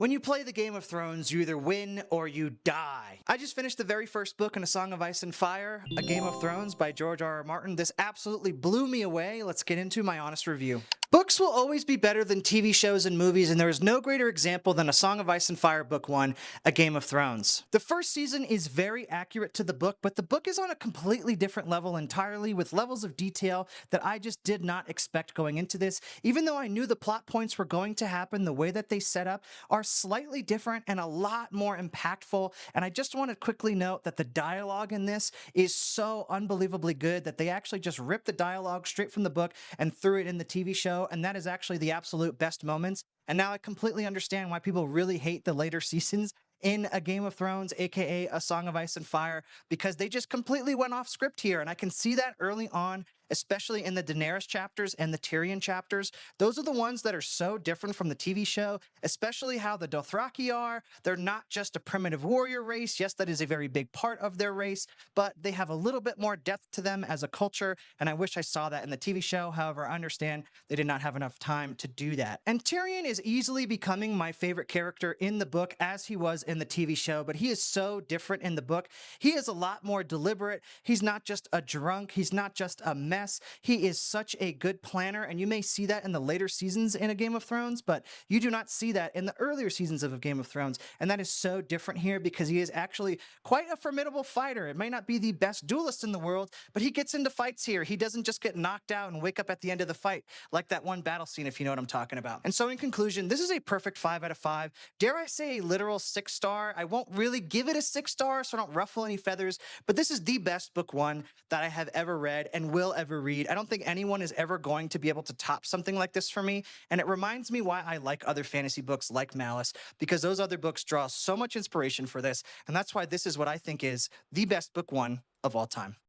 When you play the Game of Thrones, you either win or you die. I just finished the very first book in A Song of Ice and Fire, A Game of Thrones by George R. R. Martin. This absolutely blew me away. Let's get into my honest review. Books will always be better than TV shows and movies, and there is no greater example than A Song of Ice and Fire Book 1, A Game of Thrones. The first season is very accurate to the book, but the book is on a completely different level entirely, with levels of detail that I just did not expect going into this. Even though I knew the plot points were going to happen, the way that they set up are slightly different and a lot more impactful. And I just want to quickly note that the dialogue in this is so unbelievably good that they actually just ripped the dialogue straight from the book and threw it in the TV show. And that is actually the absolute best moments. And now I completely understand why people really hate the later seasons in A Game of Thrones, aka A Song of Ice and Fire, because they just completely went off script here. And I can see that early on, especially in the Daenerys chapters and the Tyrion chapters. Those are the ones that are so different from the TV show, especially how the Dothraki are. They're not just a primitive warrior race. Yes, that is a very big part of their race, but they have a little bit more depth to them as a culture, and I wish I saw that in the TV show. However, I understand they did not have enough time to do that. And Tyrion is easily becoming my favorite character in the book, as he was in the TV show, but he is so different in the book. He is a lot more deliberate. He's not just a drunk. He's not just a mess. He is such a good planner, and you may see that in the later seasons in A Game of Thrones, but you do not see that in the earlier seasons of A Game of Thrones, and that is so different here because he is actually quite a formidable fighter. It may not be the best duelist in the world, but he gets into fights here. He doesn't just get knocked out and wake up at the end of the fight like that one battle scene, if you know what I'm talking about. And so in conclusion, this is a perfect 5 out of 5. Dare I say a literal 6-star? I won't really give it a 6-star, so I don't ruffle any feathers, but this is the best book 1 that I have ever read and will ever read. I don't think anyone is ever going to be able to top something like this for me, and it reminds me why I like other fantasy books like Malice, because those other books draw so much inspiration for this, and that's why this is what I think is the best book 1 of all time.